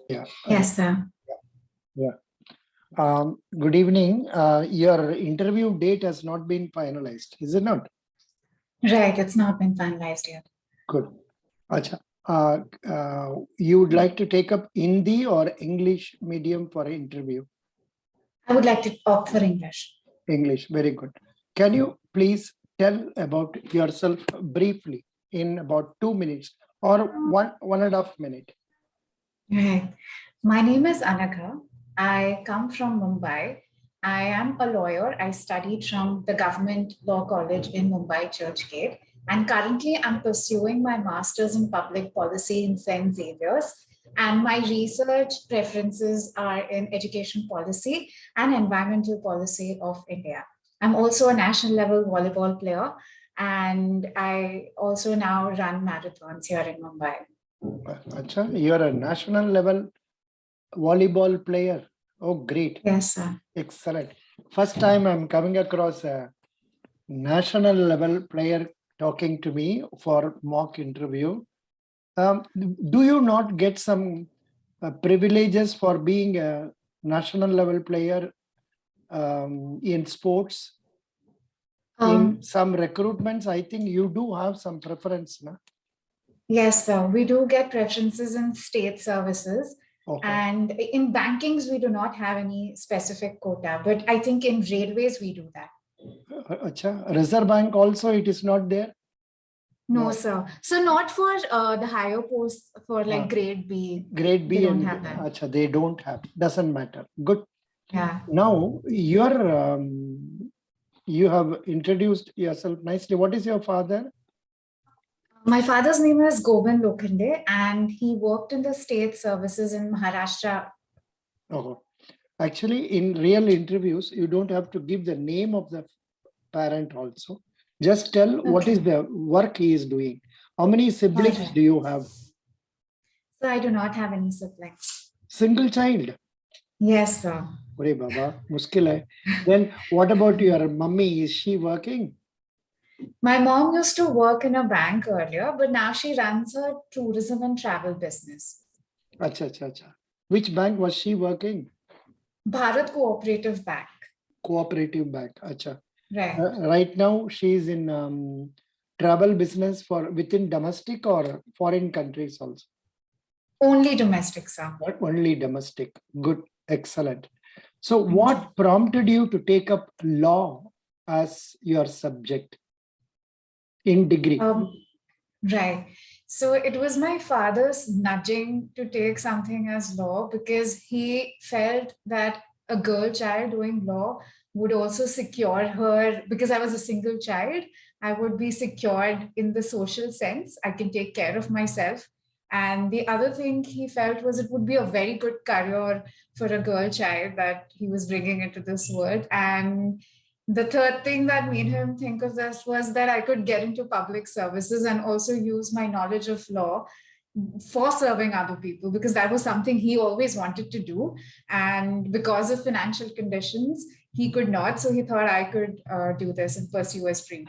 Yeah. Yes, sir. Yeah. Good evening. Your interview date has not been finalized, is it not? Right, it's not been finalized yet. Good. Acha. You would like to take up Hindi or English medium for interview? I would like to opt for English. English, very good. Can you please tell about yourself briefly in about 2 minutes or one and a half minute? Right. My name is Anagha. I come from Mumbai. I am a lawyer. I studied from the Government Law College in Mumbai, Churchgate. And currently, I'm pursuing my master's in public policy in St. Xavier's. And my research preferences are in education policy and environmental policy of India. I'm also a national level volleyball player. And I also now run marathons here in Mumbai. Acha, you're a national level volleyball player. Oh, great. Yes, sir. Excellent. First time I'm coming across a national level player talking to me for mock interview. Do you not get some privileges for being a national level player in sports? In some recruitments, I think you do have some preference, na? Yes, sir. We do get preferences in state services. Okay. And in bankings, we do not have any specific quota. But I think in railways, we do that. Acha. Reserve Bank also, it is not there? No, sir. So not for the higher posts for like grade B. Grade B they don't and have that. Acha, they don't have. Doesn't matter. Good. Yeah. Now you have introduced yourself nicely. What is your father? My father's name is Govind Lokhande, and he worked in the state services in Maharashtra. Oh, actually, in real interviews, you don't have to give the name of the parent also. Just tell what is the work he is doing. How many siblings do you have? So I do not have any siblings. Single child? Yes, sir. Ore Baba, muskil hai. Then what about your mummy? Is she working? My mom used to work in a bank earlier, but now she runs her tourism and travel business. Acha, acha, acha. Which bank was she working? Bharat Cooperative Bank. Cooperative Bank. Acha. Right. Right now, she is in travel business for within domestic or foreign countries also? Only domestic, sir. Only domestic. Good. Excellent. So what prompted you to take up law as your subject in degree? Right. So it was my father's nudging to take something as law because he felt that a girl child doing law would also secure her, because I was a single child, I would be secured in the social sense. I can take care of myself. And the other thing he felt was it would be a very good career for a girl child that he was bringing into this world. And the third thing that made him think of this was that I could get into public services and also use my knowledge of law for serving other people, because that was something he always wanted to do. And because of financial conditions, he could not. So he thought I could do this and pursue his dream.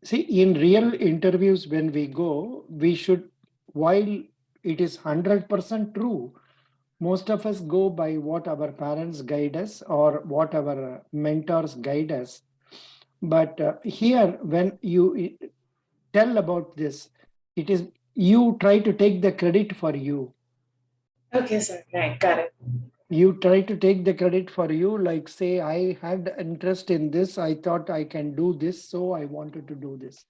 See, in real interviews, when we go, we should, while it is 100% true, most of us go by what our parents guide us or what our mentors guide us. But here, when you tell about this, it is you try to take the credit for you. Okay, sir. Right. Got it. You try to take the credit for you, like say, I had interest in this. I thought I can do this. So I wanted to do this.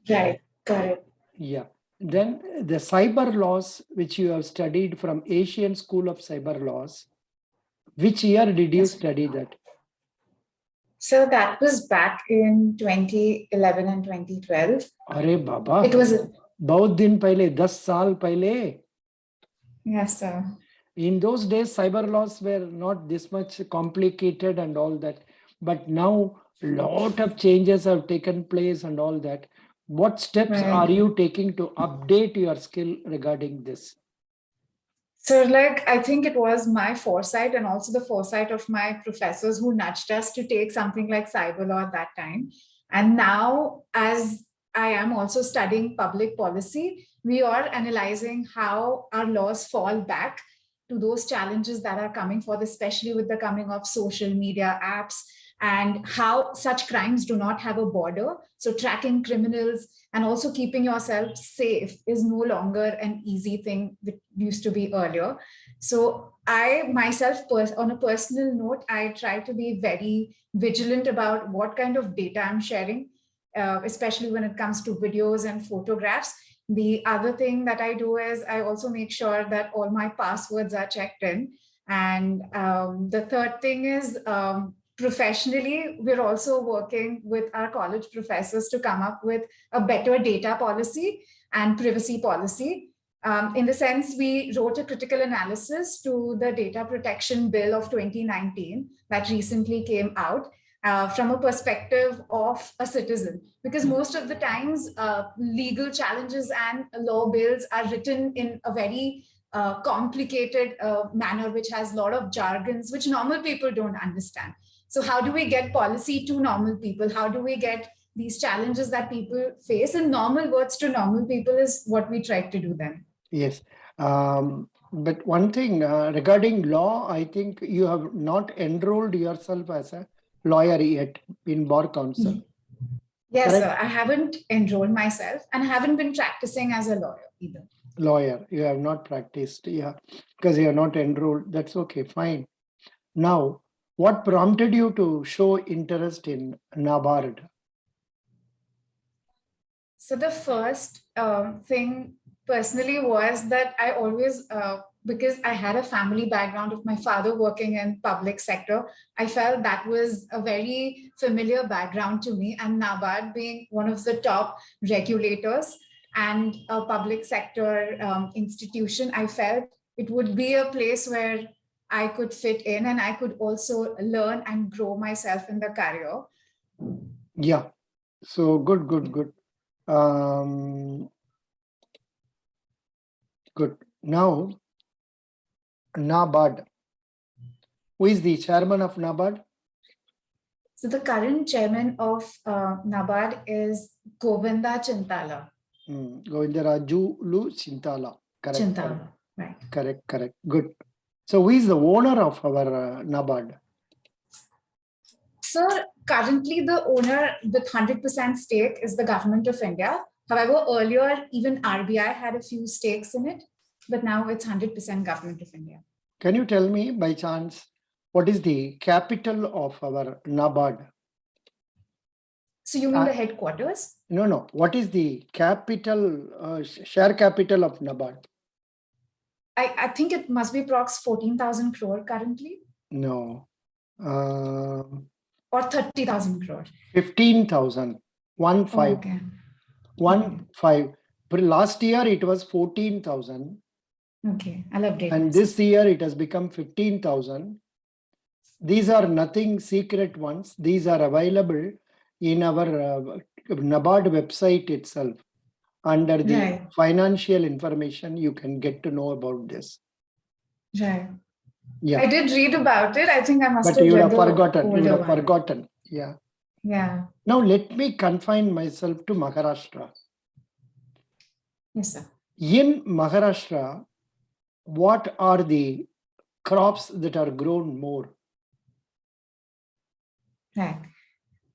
Right. Got it. Yeah. Then the cyber laws, which you have studied from Asian School of Cyber Laws, which year did you study that? So that was back in 2011 and 2012. Arey Baba. It was बहुत दिन पहले 10 साल पहले. Yes, sir. In those days, cyber laws were not this much complicated and all that. But now a lot of changes have taken place and all that. What steps are you taking to update your skill regarding this? So like, I think it was my foresight and also the foresight of my professors who nudged us to take something like cyber law at that time. And now, as I am also studying public policy, we are analyzing how our laws fall back to those challenges that are coming forth, especially with the coming of social media apps, and how such crimes do not have a border. So tracking criminals and also keeping yourself safe is no longer an easy thing that used to be earlier. So I myself, on a personal note, I try to be very vigilant about what kind of data I'm sharing, especially when it comes to videos and photographs. The other thing that I do is I also make sure that all my passwords are checked in. And the third thing is, professionally, we're also working with our college professors to come up with a better data policy and privacy policy. In the sense, we wrote a critical analysis to the Data Protection Bill of 2019 that recently came out, from a perspective of a citizen, because most of the times legal challenges and law bills are written in a very complicated manner, which has a lot of jargons, which normal people don't understand. So how do we get policy to normal people? How do we get these challenges that people face in normal words to normal people is what we try to do then. Yes. But one thing regarding law, I think you have not enrolled yourself as a lawyer yet in Bar Council. Yes, Correct? sir. I haven't enrolled myself and haven't been practicing as a lawyer either. Lawyer, you have not practiced, yeah, because you are not enrolled. That's okay, fine. Now, what prompted you to show interest in NABARD? So the first thing personally was that I always, because I had a family background of my father working in public sector, I felt that was a very familiar background to me. And NABARD being one of the top regulators and a public sector institution, I felt it would be a place where I could fit in and I could also learn and grow myself in the career. Yeah, so good. Good. Now, NABARD. Who is the chairman of NABARD? So the current chairman of NABARD is Govinda Chintala. Govinda Rajulu Chintala. Correct. Chintala, right. Correct. Good. So who is the owner of our NABARD? So currently the owner with 100% stake is the government of India. However, earlier even RBI had a few stakes in it, but now it's 100% government of India. Can you tell me by chance, what is the capital of our NABARD? So you mean the headquarters? No. What is the capital, share capital of NABARD? I think it must be prox 14,000 crore currently. No. Or 30,000 crore. 15,000. 1 5. Okay. 1 5. Last year it was 14,000. Okay, I'll update. And this year it has become 15,000. These are nothing secret ones. These are available in our NABARD website itself. Under the financial information, you can get to know about this. Right. Yeah. I did read about it. I think I must have But you would read have forgotten. You would have one. forgotten. Yeah. Yeah. Now let me confine myself to Maharashtra. Yes, sir. In Maharashtra, what are the crops that are grown more? Right.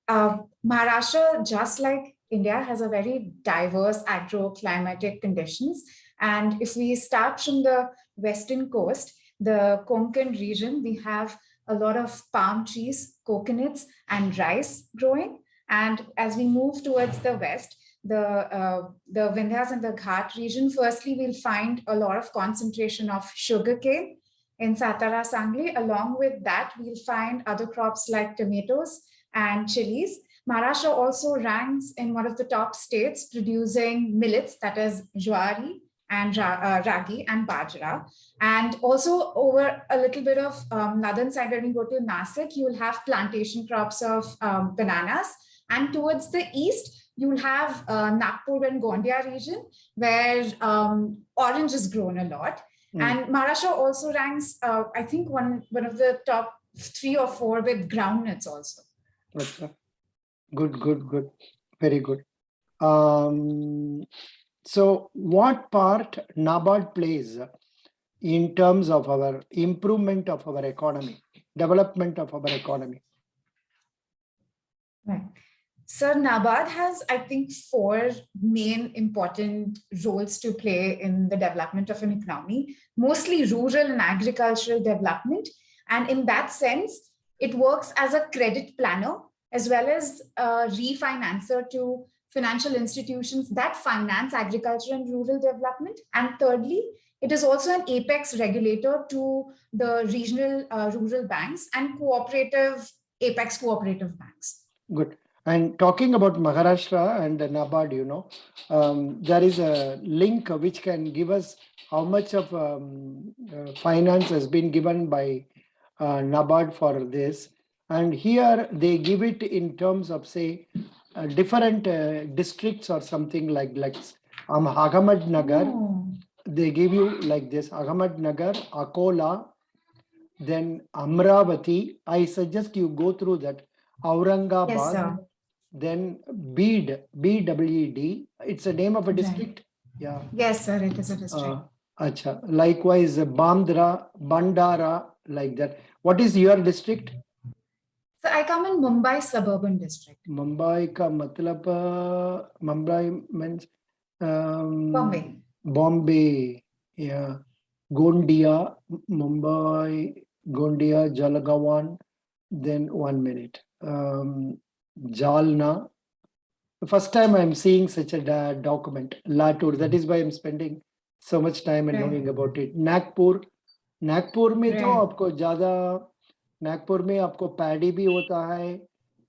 Maharashtra, just like India, has a very diverse agroclimatic conditions. And if we start from the western coast, the Konkan region, we have a lot of palm trees, coconuts, and rice growing. And as we move towards the west, the Vindhyas and the Ghat region, firstly, we'll find a lot of concentration of sugarcane in Satara, Sangli. Along with that, we'll find other crops like tomatoes and chilies. Maharashtra also ranks in one of the top states producing millets, that is jowari and ragi and bajra. And also over a little bit of northern side, when you go to Nasik, you will have plantation crops of bananas. And towards the east, you will have Nagpur and Gondia region, where orange is grown a lot. And Maharashtra also ranks, I think, one of the top 3 or 4 with groundnuts also. Okay. Good. Very good. So what part NABARD plays in terms of our improvement of our economy, development of our economy? Right. So NABARD has, I think, four main important roles to play in the development of an economy, mostly rural and agricultural development. And in that sense, it works as a credit planner as well as a refinancer to financial institutions that finance agriculture and rural development. And thirdly, it is also an apex regulator to the regional rural banks and cooperative apex cooperative banks. Good. And talking about Maharashtra and the NABARD, there is a link which can give us how much of finance has been given by NABARD for this. And here they give it in terms of, say, different districts or something like Ahmednagar. Oh, They give you like this: Ahmednagar, Akola, then Amravati. I suggest you go through that. yes, Aurangabad, sir. then Bede, BWD. It's a name of a Right. district. Yeah. Yes, sir. It is a district. Acha. Likewise, Bandra, Bandara, like that. What is your district? So I come in Mumbai suburban district. Mumbai ka matlab, Mumbai means Bombay. Bombay. Yeah. Gondia, Mumbai, Gondia, Jalgaon. Then 1 minute. Jalna. The first time I'm seeing such a document, Latur. That is why I'm spending so much time and Right. knowing about it. Nagpur. Nagpur में तो Right. आपको ज्यादा नागपुर में आपको paddy भी होता है,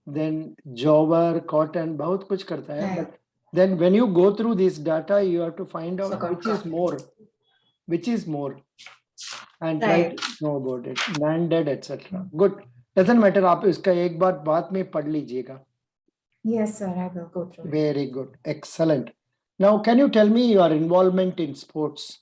then jowar, cotton, बहुत कुछ करता है. Right. But then when you go through this data, you have to find out Forgot which is more, and try Right. to know about it. Landed, etc. Good. Doesn't matter. आप इसका एक बार बाद में पढ़ लीजिएगा. Yes, sir. I will go through it. Very good. Excellent. Now, can you tell me your involvement in sports?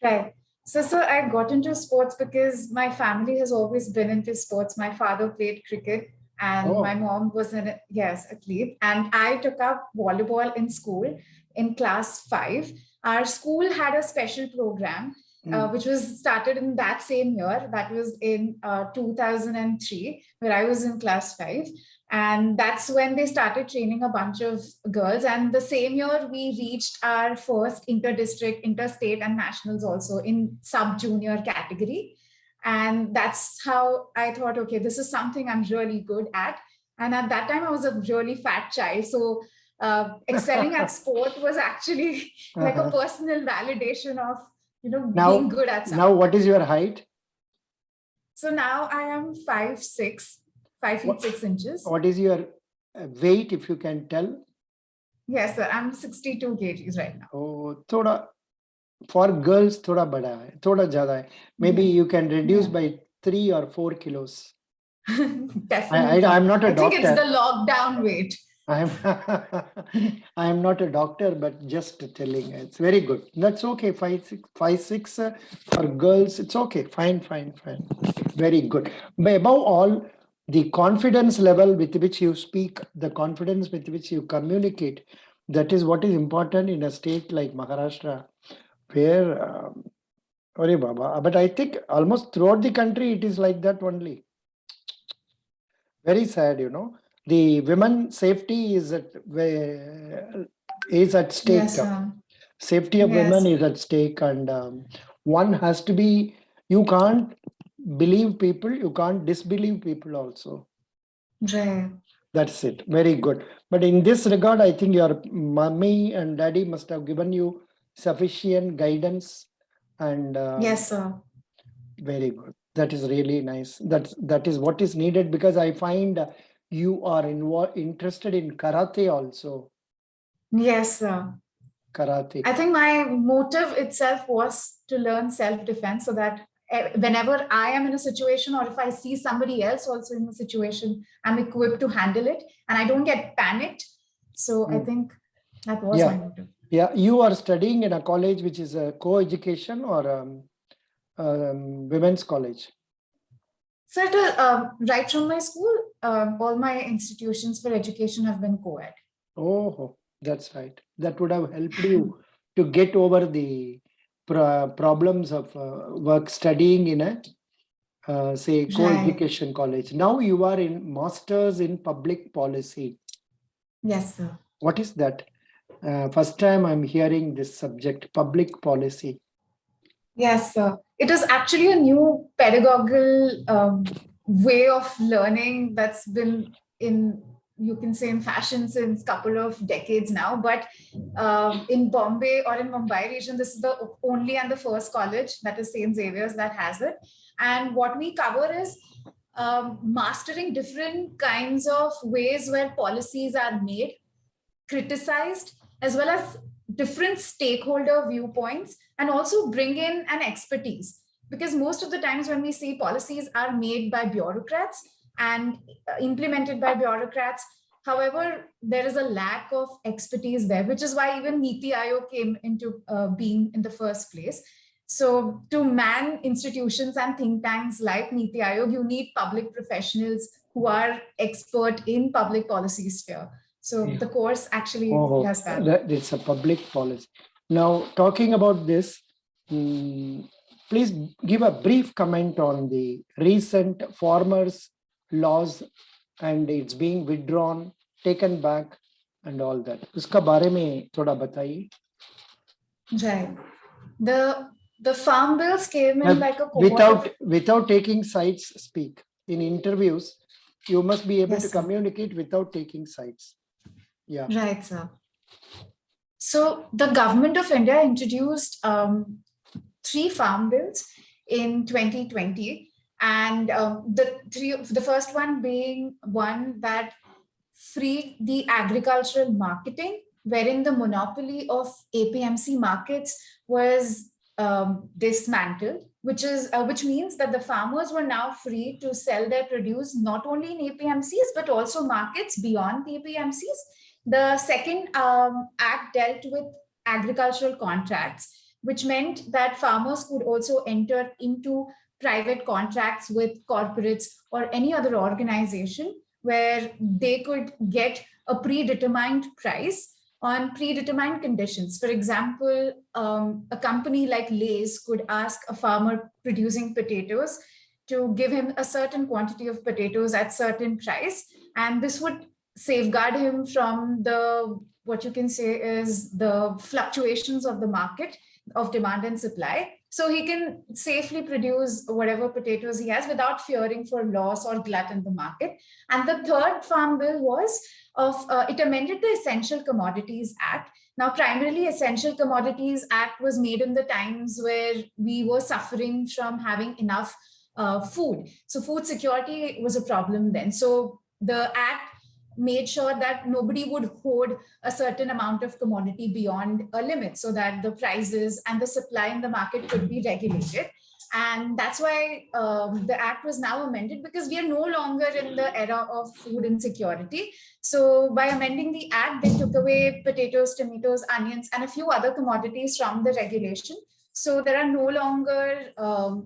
Right. So I got into sports because my family has always been into sports. My father played cricket and my mom was an athlete. And I took up volleyball in school in class 5. Our school had a special program which was started in that same year. That was in 2003, where I was in class 5. And that's when they started training a bunch of girls. And the same year, we reached our first inter-district, interstate, and nationals also in sub-junior category. And that's how I thought, okay, this is something I'm really good at. And at that time, I was a really fat child. So excelling at sport was actually like a personal validation of, being good at something. Now, what is your height? So now I am 5'6". 5 feet 6 inches. What is your weight, if you can tell? Yes, sir. I'm 62 kgs right now. Oh, thoda, for girls, thoda bada hai, thoda jada hai. Maybe you can reduce by 3 or 4 kilos. Definitely. I'm not a doctor. I think it's the lockdown weight. I'm not a doctor, but just telling. It's very good. That's okay. 5'6" for girls. It's okay. Fine. Very good. But above all, the confidence level with which you speak, the confidence with which you communicate, that is what is important in a state like Maharashtra, where, but I think almost throughout the country, it is like that only. Very sad, the women safety is at stake. Yes, sir. Safety of women is at stake, and one has to be. You can't believe people. You can't disbelieve people also. Right. That's it. Very good. But in this regard, I think your mommy and daddy must have given you sufficient guidance, and yes, sir. Very good. That is really nice. That is what is needed, because I find you are interested in karate also. Yes, sir. Karate. I think my motive itself was to learn self-defense, so that whenever I am in a situation, or if I see somebody else also in a situation, I'm equipped to handle it and I don't get panicked. So I think that was my motive. Yeah, you are studying in a college which is a co-education or women's college? So right from my school, all my institutions for education have been co-ed. Oh, that's right. That would have helped you to get over the problems of work studying in a say Right. co-education college. Now you are in masters in public policy. Yes, sir. What is that? First time I'm hearing this subject, public policy. Yes, sir. It is actually a new pedagogical way of learning that's been in, you can say, in fashion since couple of decades now. But in Bombay or in Mumbai region, this is the only and the first college, that is St. Xavier's, that has it. And what we cover is mastering different kinds of ways where policies are made, criticized, as well as different stakeholder viewpoints, and also bring in an expertise. Because most of the times when we see policies are made by bureaucrats and implemented by bureaucrats, however, there is a lack of expertise there, which is why even Niti Aayog came into being in the first place. So to man institutions and think tanks like Niti Aayog, you need public professionals who are expert in public policy sphere. So Yeah. the course actually Oh, does that. it's a public policy. Now, talking about this, please give a brief comment on the recent farmers' laws and it's being withdrawn, taken back, and all that. उसका बारे में थोड़ा बताइए. Right. The farm bills came in like a cohort without taking sides, speak. In interviews, you must be able Yes, to sir. communicate without taking sides. Yeah. Right, sir. So the government of India introduced 3 farm bills in 2020, and the first one being one that freed the agricultural marketing, wherein the monopoly of APMC markets was dismantled, which means that the farmers were now free to sell their produce not only in APMCs but also markets beyond the APMCs. The second act dealt with agricultural contracts, which meant that farmers could also enter into private contracts with corporates or any other organization where they could get a predetermined price on predetermined conditions. For example, a company like Lay's could ask a farmer producing potatoes to give him a certain quantity of potatoes at certain price, and this would safeguard him from the, what you can say is, the fluctuations of the market of demand and supply, so he can safely produce whatever potatoes he has without fearing for loss or glut in the market. And the third farm bill was it amended the Essential Commodities Act. Now, primarily, Essential Commodities Act was made in the times where we were suffering from having enough food. So food security was a problem then. So the act made sure that nobody would hoard a certain amount of commodity beyond a limit, so that the prices and the supply in the market could be regulated. And that's why the act was now amended, because we are no longer in the era of food insecurity. So by amending the act, they took away potatoes, tomatoes, onions, and a few other commodities from the regulation. So there are no longer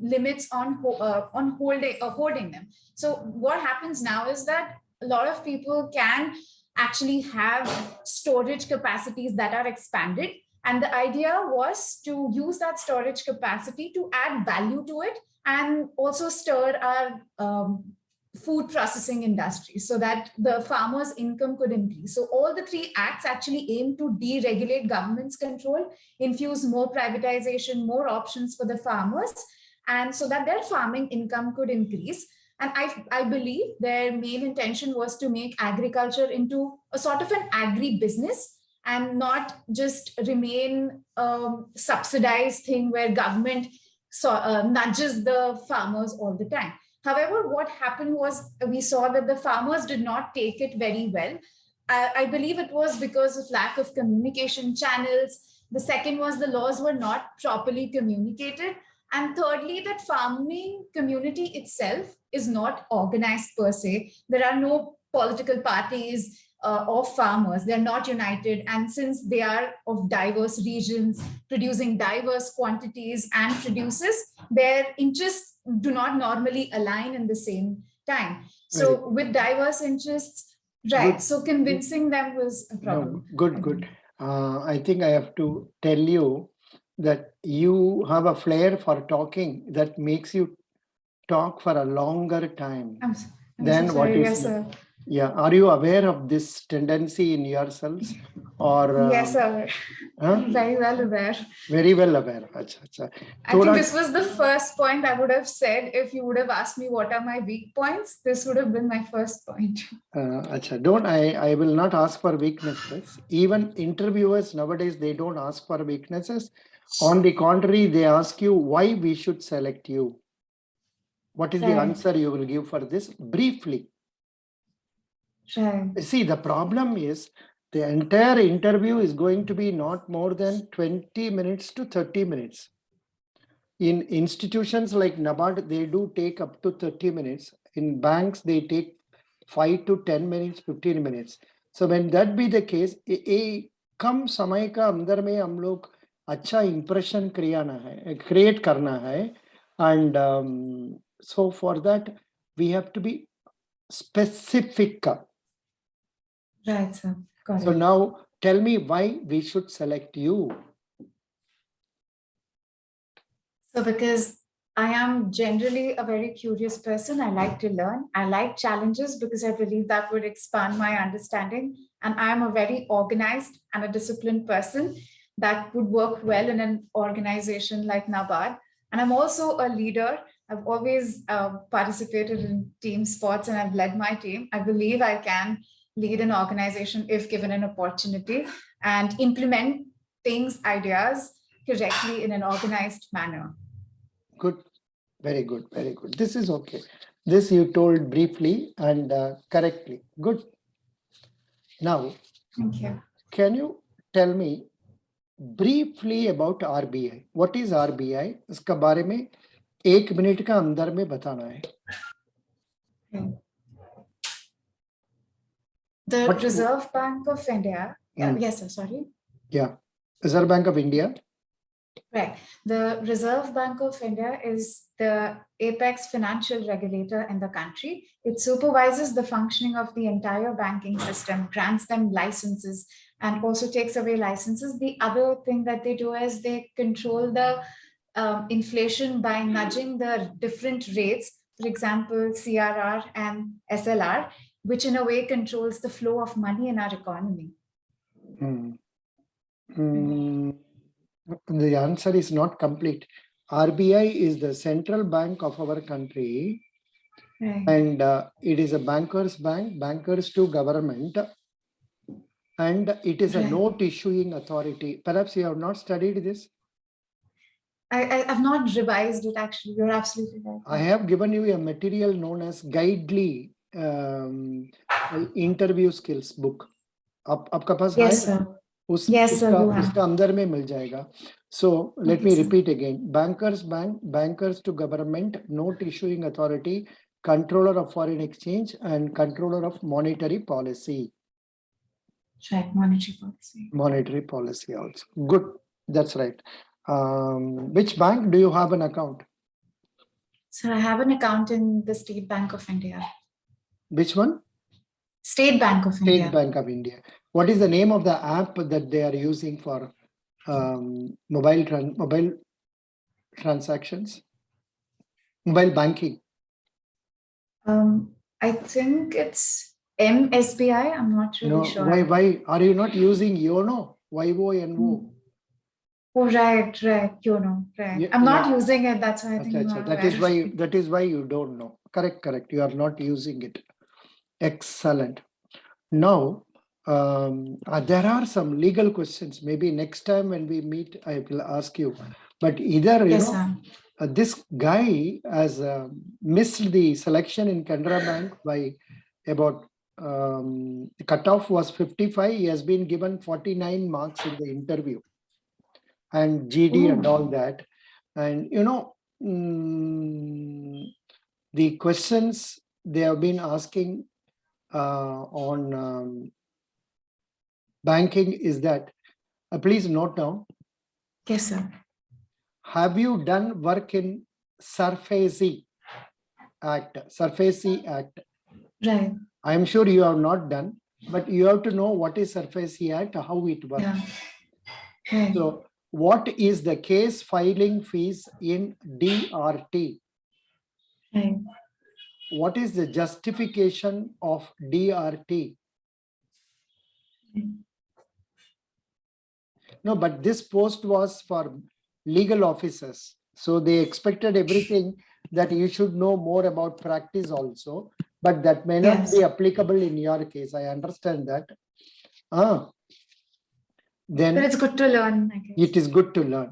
limits on hoarding them. So what happens now is that a lot of people can actually have storage capacities that are expanded. And the idea was to use that storage capacity to add value to it and also stir our food processing industry so that the farmers' income could increase. So all the 3 acts actually aim to deregulate government's control, infuse more privatization, more options for the farmers, and so that their farming income could increase. And I believe their main intention was to make agriculture into a sort of an agri-business and not just remain a subsidized thing where government nudges the farmers all the time. However, what happened was we saw that the farmers did not take it very well. I believe it was because of lack of communication channels. The second was the laws were not properly communicated. And thirdly, that farming community itself is not organized per se. There are no political parties of farmers. They're not united. And since they are of diverse regions, producing diverse quantities and produces, their interests do not normally align in the same time. So with diverse interests, Right. Good. So convincing them was a No, problem. good, good. I think I have to tell you that you have a flair for talking that makes you talk for a longer time I'm, s- I'm so than what sorry. you Yes, say. sir. Yeah. Are you aware of this tendency in yourselves? Or Yes, sir. huh? Very well aware. Very well aware. Acha, acha. I think Thoda, this was the first point I would have said if you would have asked me what are my weak points. This would have been my first point. acha, don't I will not ask for weaknesses. Even interviewers nowadays, they don't ask for weaknesses. On the contrary, they ask you why we should select you. What is the Right. answer you will give for this? Briefly. Right. See, the problem is the entire interview is going to be not more than 20 minutes to 30 minutes. In institutions like NABARD, they do take up to 30 minutes. In banks, they take 5 to 10 minutes, 15 minutes. So when that be the case, कम समय का अंदर में हम लोग अच्छा impression create करना है, and so for that we have to be specific. Right, sir. Got So it. now tell me why we should select you. So because I am generally a very curious person, I like to learn. I like challenges because I believe that would expand my understanding. And I am a very organized and a disciplined person that would work well in an organization like NABARD. And I'm also a leader. I've always participated in team sports and I've led my team. I believe I can lead an organization if given an opportunity and implement things, ideas correctly in an organized manner. Good, very good, very good. This is okay. This you told briefly and correctly. Good. Now, Thank you. can you tell me briefly about RBI? What is RBI? इसका बारे में 1 minute का अंदर में बताना है. Okay. The What- Reserve Bank of India. Yes, sir. Sorry. Yeah, Reserve Bank of India. Right. The Reserve Bank of India is the apex financial regulator in the country. It supervises the functioning of the entire banking system, grants them licenses, and also takes away licenses. The other thing that they do is they control the inflation by nudging the different rates, for example, CRR and SLR, which in a way controls the flow of money in our economy. The answer is not complete. RBI is the central bank of our country. Right. And it is a banker's bank, bankers to government. And it is a Right. note issuing authority. Perhaps you have not studied this. I've not revised it actually. You're absolutely right. I have given you a material known as Guidely interview skills book. आपका पास है? Yes, sir. Yes, sir, you have. उसका अंदर में मिल जाएगा. So let Okay, me sir. repeat again. Bankers bank, bankers to government, note issuing authority, controller of foreign exchange, and controller of monetary policy. Right, monetary policy. Monetary policy also. Good. That's right. Which bank do you have an account? So I have an account in the State Bank of India. Which one? State Bank of India. State Bank of India. What is the name of the app that they are using for mobile transactions? Mobile banking. I think it's MSBI. I'm not really sure. Why are you not using YONO? YONO. Oh, right. You know, right. Yeah, I'm not yeah. using it. That's why I think Achha, achha. That is why you don't know. Correct. You are not using it. Excellent. Now, there are some legal questions. Maybe next time when we meet, I will ask you. But either, yes, sir. This guy has missed the selection in Canara Bank by about the cutoff was 55. He has been given 49 marks in the interview and GD and all that. And the questions they have been asking on banking is that, please note down. Yes, sir. Have you done work in SARFAESI Act? SARFAESI Act. Right. I'm sure you have not done, but you have to know what is SURFACE Act, how it works. Yeah. Right. So what is the case filing fees in DRT? Right. What is the justification of DRT? No, but this post was for legal officers. So they expected everything that you should know more about practice also, but that may not Yes. be applicable in your case. I understand that. But Then it's good to learn, I guess. it is good to learn.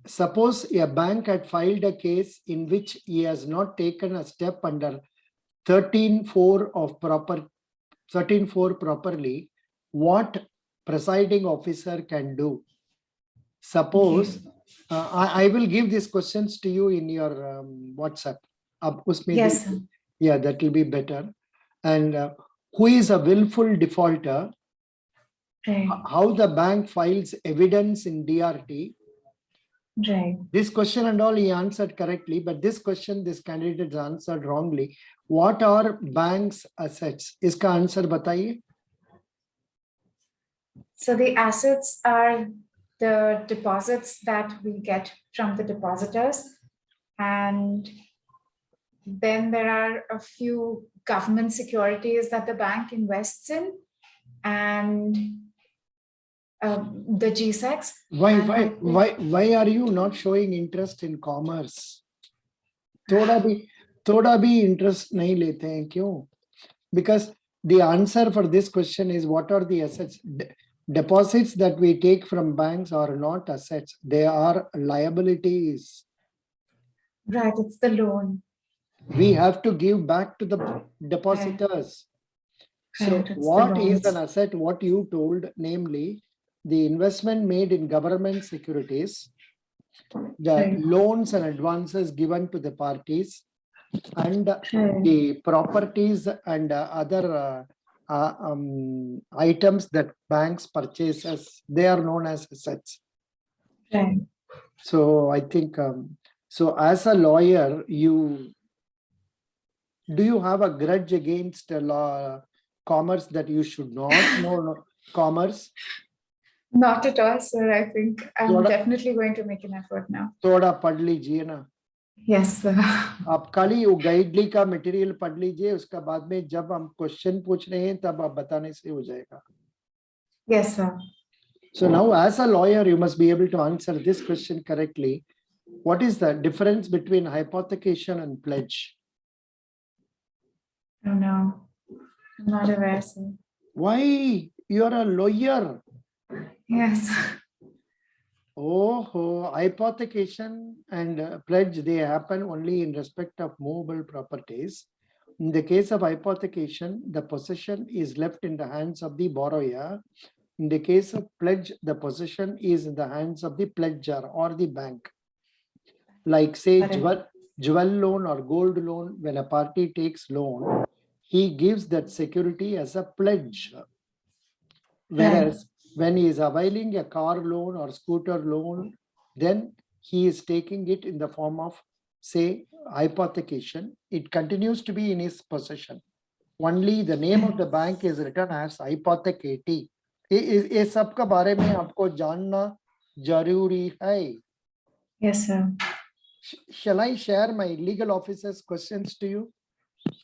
Suppose a bank had filed a case in which he has not taken a step under 13.4 of 13.4 properly, what presiding officer can do? Suppose I will give these questions to you in your WhatsApp. Yes, sir. Yeah, that will be better. And who is a willful defaulter? Right. How the bank files evidence in DRT? Right. This question and all he answered correctly, but this question this candidate has answered wrongly. What are banks' assets? Iska answer bataiye. So the assets are the deposits that we get from the depositors. And then there are a few government securities that the bank invests in, and the GSECs. Why are you not showing interest in commerce? थोड़ा भी interest नहीं लेते हैं क्यों? Because the answer for this question is what are the assets? Deposits that we take from banks are not assets. They are liabilities. Right, it's the loan. We have to give back to the depositors. So Right, it's what the is loans. an asset? What you told, namely, the investment made in government securities, the Right. loans and advances given to the parties, and Right. the properties and other items that banks purchases, they are known as assets. Right. So I think, so as a lawyer, do you have a grudge against commerce that you should not know commerce? Not at all, sir. I think I'm Thoda- definitely going to make an effort now. थोड़ा पढ़ लीजिए ना. Yes, sir. आप खाली वो गाइडली का material पढ़ लीजिए, उसका बाद में जब हम क्वेश्चन पूछ रहे हैं तब आप बताने से हो जाएगा. Yes, sir. So now as a lawyer, you must be able to answer this question correctly. What is the difference between hypothecation and pledge? Oh, no. I'm not aware, sir. Why? You are a lawyer. Yes. Oh, hypothecation and pledge, they happen only in respect of movable properties. In the case of hypothecation, the possession is left in the hands of the borrower. In the case of pledge, the possession is in the hands of the pledger or the bank. Like say jewel loan or gold loan, when a party takes loan, he gives that security as a pledge. Whereas when he is availing a car loan or scooter loan, then he is taking it in the form of, say, hypothecation. It continues to be in his possession. Only the name of the bank is written as hypothecatee. ये सब का बारे में आपको जानना जरूरी है. Yes, sir. Shall I share my legal officer's questions to you?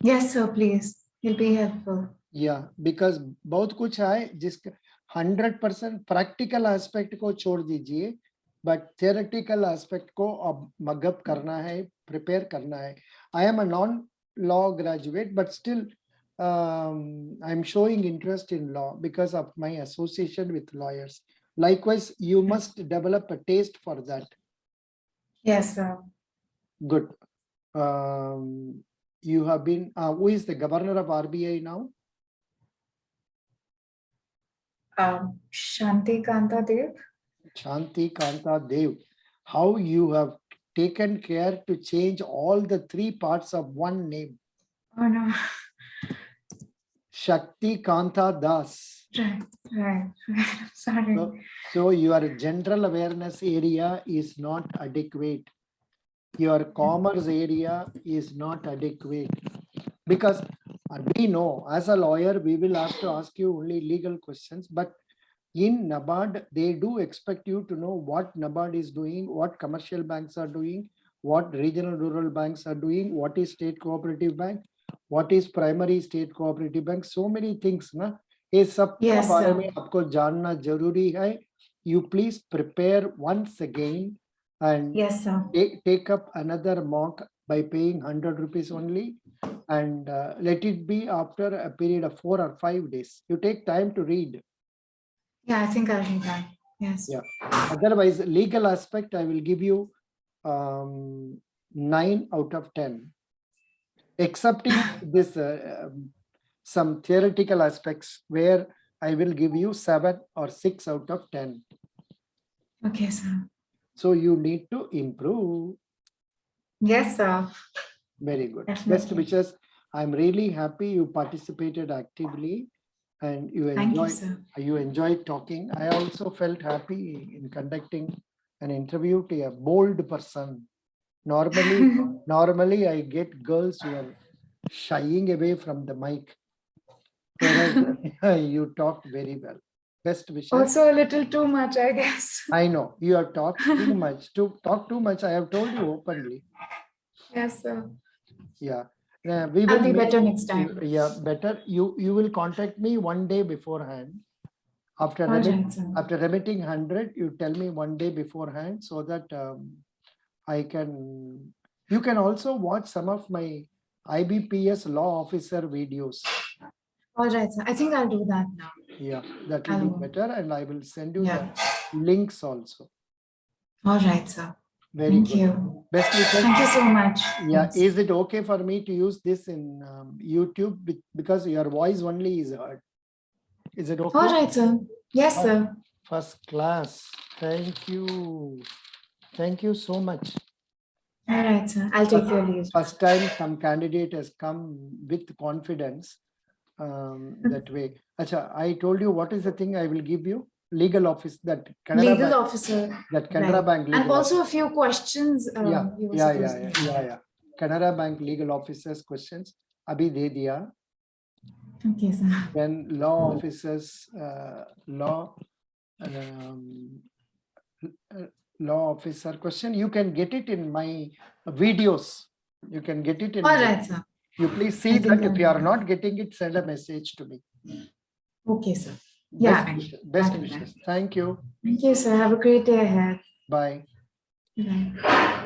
Yes, sir, please. It'll be helpful. Yeah, because बहुत कुछ है जिसका 100% practical aspect को छोड़ दीजिए, but theoretical aspect को अब मगअप करना है, prepare करना है. I am a non-law graduate, but still I'm showing interest in law because of my association with lawyers. Likewise, you must develop a taste for that. Yes, sir. Good. You have been, who is the governor of RBI now? Shanti Kanta Dev. Shanti Kanta Dev. How you have taken care to change all the three parts of one name. Oh, no. Shakti Kanta Das. Right. Sorry. So your general awareness area is not adequate. Your commerce area is not adequate. Because We know as a lawyer, we will have to ask you only legal questions, but in NABARD, they do expect you to know what NABARD is doing, what commercial banks are doing, what regional rural banks are doing, what is state cooperative bank, what is primary state cooperative bank, so many things ना, ये सब के Yes, बारे sir. में आपको जानना जरूरी है. You please prepare once again and Yes, sir. take up another mock by paying 100 rupees only, and let it be after a period of 4 or 5 days. You take time to read. Yeah, I think I'll do that. Yes. Yeah. Otherwise, legal aspect, I will give you 9 out of 10. Excepting this some theoretical aspects where I will give you 7 or 6 out of 10. Okay, sir. So you need to improve. Yes, sir. Very good. Best Definitely. wishes. I'm really happy you participated actively and you Thank you, enjoyed sir. talking. I also felt happy in conducting an interview to a bold person. Normally I get girls who are shying away from the mic. Whereas you talked very well. Best wishes. Also a little too much, I guess. I know you have talked too much. To talk too much, I have told you openly. Yes, sir. Yeah. We will I'll be meet- better next time. Yeah, better. You will contact me one day beforehand. After All right, sir. after remitting 100, you tell me one day beforehand so that I can. You can also watch some of my IBPS law officer videos. All right, sir. I think I'll do that now. Yeah, that will be better, and I will send you Yeah. the links also. All right, sir. Very Thank good. you. Best wishes. Thank you so much. Yeah, Yes. is it okay for me to use this in YouTube because your voice only is heard? Is it okay? All right, sir. Yes, sir. First class. Thank you. Thank you so much. All right, sir. I'll take your leave. First time some candidate has come with confidence that way. Acha, I told you what is the thing I will give you? Legal office, that Canara Legal Bank, officer. that Canara Right. Bank legal And also a few questions. Yeah, you were yeah, supposed yeah, to yeah, yeah. Canara Bank legal officers questions. Abhi de diya. Okay, sir. Then law officers, law officer question. You can get it in my videos. You can get it in. All my- right, sir. You please see I that. think If I'll you are do not getting it, send a message to me. Okay, sir. Best Yeah. wishes. Best I'll do wishes. Thank you. Thank you, sir. Have a great day ahead. Bye. Bye.